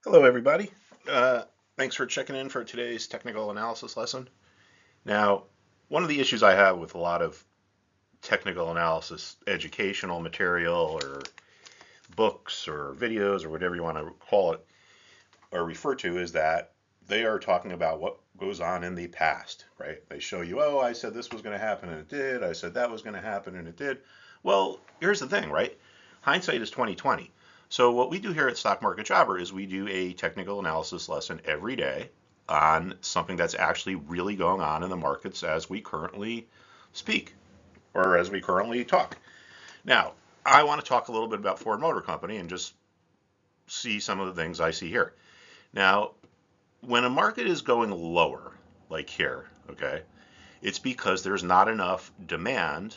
Hello, everybody. Thanks for checking in for today's technical analysis lesson. Now, one of the issues I have with a lot of technical analysis educational material or books or videos or whatever you want to call it or refer to is that they are talking about what goes on in the past, right? They show you, oh, I said this was going to happen and it did. I said that was going to happen and it did. Well, here's the thing, right? Hindsight is 2020. So what we do here at Stock Market Jobber is we do a technical analysis lesson every day on something that's actually really going on in the markets as we currently speak or as we currently talk. Now, I want to talk a little bit about Ford Motor Company and just see some of the things I see here. Now, when a market is going lower, like here, okay, it's because there's not enough demand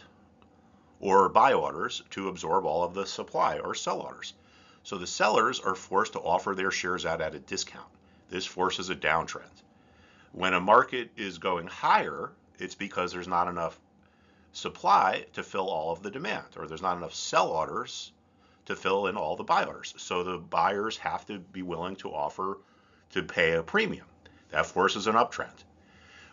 or buy orders to absorb all of the supply or sell orders. So the sellers are forced to offer their shares out at a discount. This forces a downtrend. When a market is going higher, it's because there's not enough supply to fill all of the demand, or there's not enough sell orders to fill in all the buy orders. So the buyers have to be willing to offer to pay a premium. That forces an uptrend.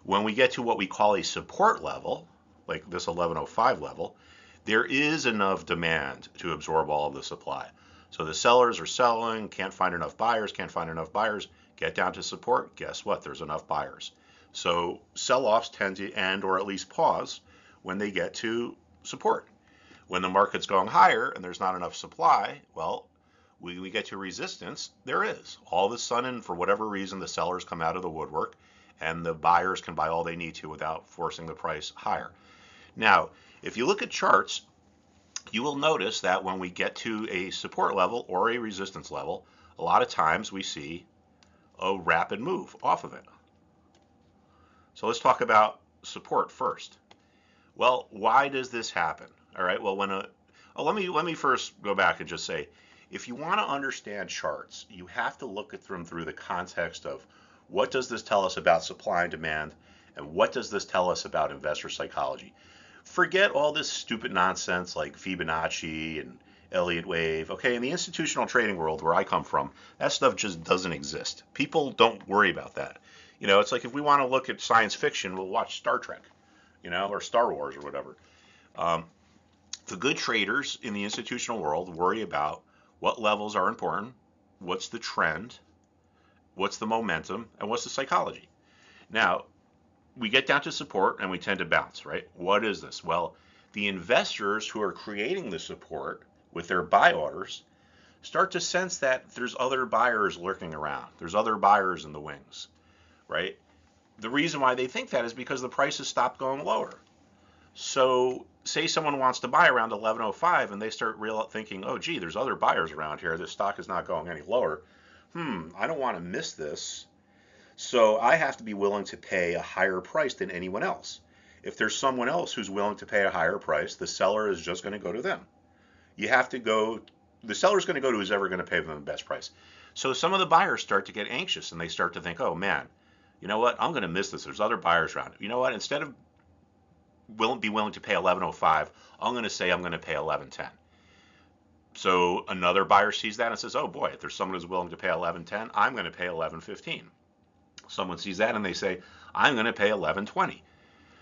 When we get to what we call a support level, like this 1105 level, there is enough demand to absorb all of the supply. So the sellers are selling, can't find enough buyers, get down to support, guess what? There's enough buyers. So sell-offs tend to end or at least pause when they get to support. When the market's going higher and there's not enough supply, well, we get to resistance, there is. All of a sudden, for whatever reason, the sellers come out of the woodwork and the buyers can buy all they need to without forcing the price higher. Now, if you look at charts, you will notice that when we get to a support level or a resistance level, a lot of times we see a rapid move off of it. So let's talk about support first. Well, why does this happen? All right. Well, let me first go back and just say, if you want to understand charts, you have to look at them through the context of what does this tell us about supply and demand, and what does this tell us about investor psychology? Forget all this stupid nonsense like Fibonacci and Elliott wave. Okay, in the institutional trading world where I come from, that stuff just doesn't exist. People don't worry about that. It's like if we want to look at science fiction, we'll watch Star Trek, or Star Wars or whatever. Um, the good traders in the institutional world worry about what levels are important, what's the trend, what's the momentum, and what's the psychology. Now, we get down to support and we tend to bounce, right? What is this? Well, the investors who are creating the support with their buy orders start to sense that there's other buyers lurking around. There's other buyers in the wings, right? The reason why they think that is because the prices stopped going lower. So say someone wants to buy around 1105 and they start thinking, oh, gee, there's other buyers around here. This stock is not going any lower. I don't want to miss this. So I have to be willing to pay a higher price than anyone else. If there's someone else who's willing to pay a higher price, the seller is just going to go to them. The seller's going to go to who's ever going to pay them the best price. So some of the buyers start to get anxious and they start to think, oh man, you know what? I'm going to miss this. There's other buyers around. You know what? Instead of be willing to pay 1105, I'm going to say I'm going to pay 1110. So another buyer sees that and says, oh boy, if there's someone who's willing to pay 1110, I'm going to pay 1115. Someone sees that and they say, I'm going to pay 1120.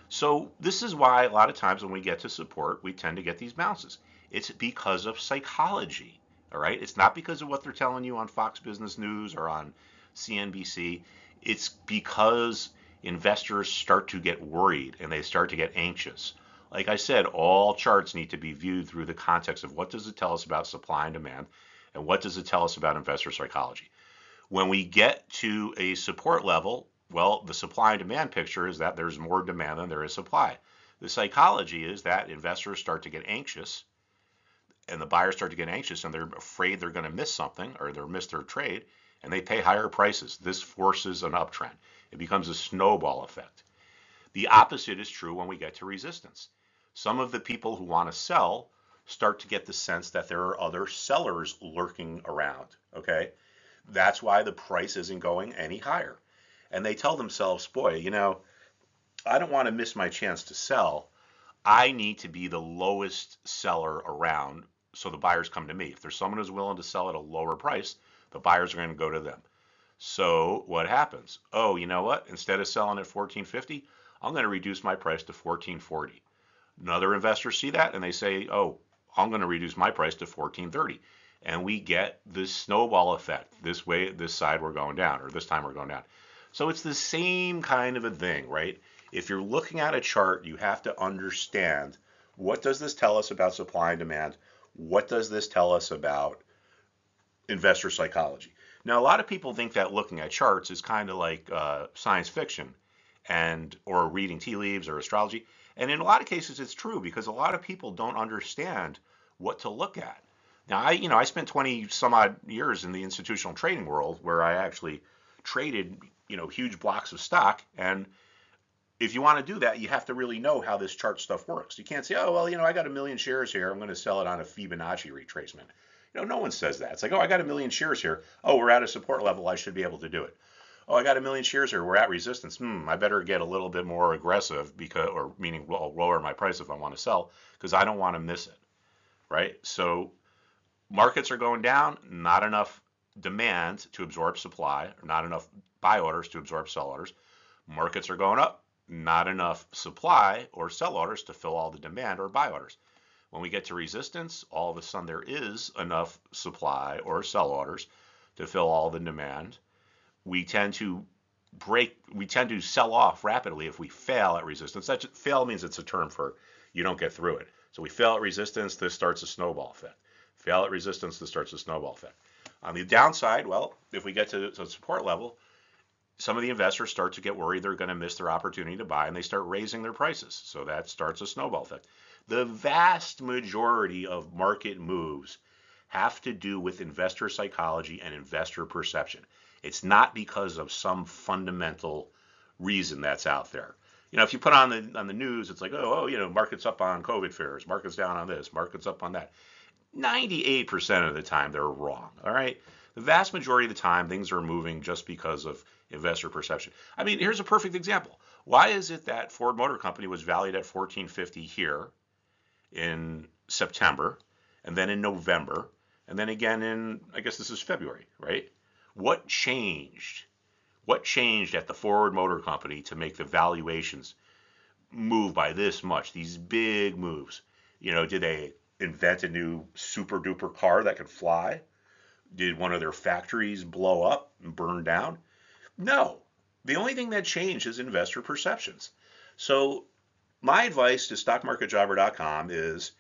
So this is why a lot of times when we get to support, we tend to get these bounces. It's because of psychology, all right? It's not because of what they're telling you on Fox Business News or on CNBC. It's because investors start to get worried and they start to get anxious. Like I said, all charts need to be viewed through the context of what does it tell us about supply and demand, and what does it tell us about investor psychology. When we get to a support level, well, the supply and demand picture is that there's more demand than there is supply. The psychology is that investors start to get anxious and the buyers start to get anxious and they're afraid they're going to miss something or they'll miss their trade and they pay higher prices. This forces an uptrend. It becomes a snowball effect. The opposite is true when we get to resistance. Some of the people who want to sell start to get the sense that there are other sellers lurking around, okay? That's why the price isn't going any higher. And they tell themselves, boy, I don't want to miss my chance to sell. I need to be the lowest seller around so the buyers come to me. If there's someone who's willing to sell at a lower price, the buyers are going to go to them. So what happens? Oh, you know what? Instead of selling at 14.50, I'm going to reduce my price to 14.40. Another investor see that and they say, oh, I'm going to reduce my price to 14.30. And we get this snowball effect. This way, this side we're going down, or this time we're going down. So it's the same kind of a thing, right? If you're looking at a chart, you have to understand, what does this tell us about supply and demand? What does this tell us about investor psychology? Now, a lot of people think that looking at charts is kind of like science fiction or reading tea leaves or astrology. And in a lot of cases, it's true, because a lot of people don't understand what to look at. Now, I spent 20 some odd years in the institutional trading world, where I actually traded, huge blocks of stock. And if you want to do that, you have to really know how this chart stuff works. You can't say, oh, well, I got 1,000,000 shares here, I'm going to sell it on a Fibonacci retracement. No one says that. It's like, oh, I got 1,000,000 shares here. Oh, we're at a support level, I should be able to do it. Oh, I got 1,000,000 shares here, we're at resistance. I better get a little bit more aggressive, meaning lower my price if I want to sell, because I don't want to miss it, right? So markets are going down, not enough demand to absorb supply, or not enough buy orders to absorb sell orders. Markets are going up, not enough supply or sell orders to fill all the demand or buy orders. When we get to resistance, all of a sudden there is enough supply or sell orders to fill all the demand. We tend to sell off rapidly if we fail at resistance. Fail means it's a term for you don't get through it. So we fail at resistance, this starts a snowball effect. Fail at resistance, this starts a snowball effect. On the downside, well, if we get to the support level, some of the investors start to get worried they're going to miss their opportunity to buy, and they start raising their prices. So that starts a snowball effect. The vast majority of market moves have to do with investor psychology and investor perception. It's not because of some fundamental reason that's out there. If you put on the news, it's like, market's up on COVID fears, market's down on this, market's up on that. 98% of the time they're wrong. All right. The vast majority of the time things are moving just because of investor perception. I mean, here's a perfect example. Why is it that Ford Motor Company was valued at 14.50 here in September, and then in November, and then again in, I guess this is February, right? What changed? What changed at the Ford Motor Company to make the valuations move by this much, these big moves? Did they invent a new super duper car that could fly? Did one of their factories blow up and burn down? No. The only thing that changed is investor perceptions. So my advice to stockmarketjobber.com is,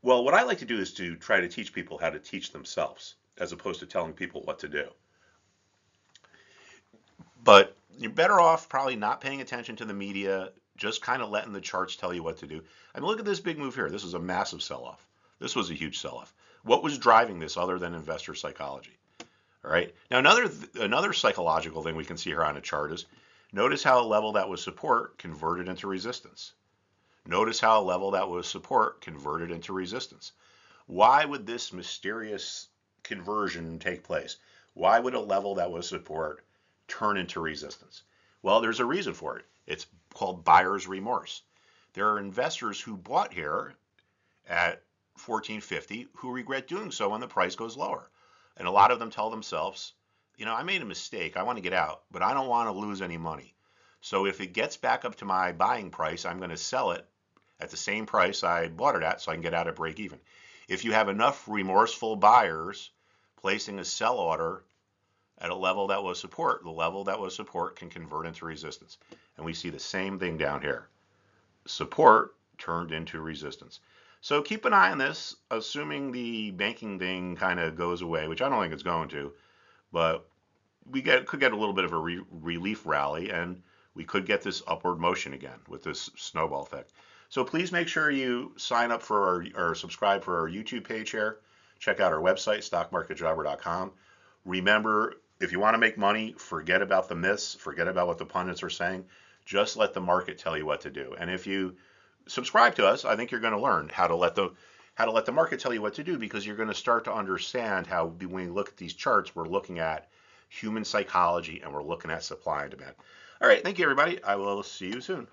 well, what I like to do is to try to teach people how to teach themselves, as opposed to telling people what to do. But you're better off probably not paying attention to the media, just kind of letting the charts tell you what to do. I mean, look at this big move here. This is a massive sell-off. This was a huge sell-off. What was driving this other than investor psychology? All right. Now, another psychological thing we can see here on a chart is, notice how a level that was support converted into resistance. Notice how a level that was support converted into resistance. Why would this mysterious conversion take place? Why would a level that was support turn into resistance? Well, there's a reason for it. It's called buyer's remorse. There are investors who bought here at 14.50 who regret doing so when the price goes lower. And a lot of them tell themselves, I made a mistake, I want to get out, but I don't want to lose any money. So if it gets back up to my buying price, I'm going to sell it at the same price I bought it at so I can get out at break even. If you have enough remorseful buyers placing a sell order at a level that was support, the level that was support can convert into resistance. And we see the same thing down here. Support turned into resistance. So keep an eye on this, assuming the banking thing kind of goes away, which I don't think it's going to, but we could get a little bit of a relief rally, and we could get this upward motion again with this snowball effect. So please make sure you sign up for or subscribe for our YouTube page here. Check out our website, stockmarketjobber.com. Remember, if you want to make money, forget about the myths, forget about what the pundits are saying. Just let the market tell you what to do. And if you subscribe to us, I think you're going to learn how to let the market tell you what to do, because you're going to start to understand how, when we look at these charts, we're looking at human psychology and we're looking at supply and demand. All right, thank you, everybody. I will see you soon.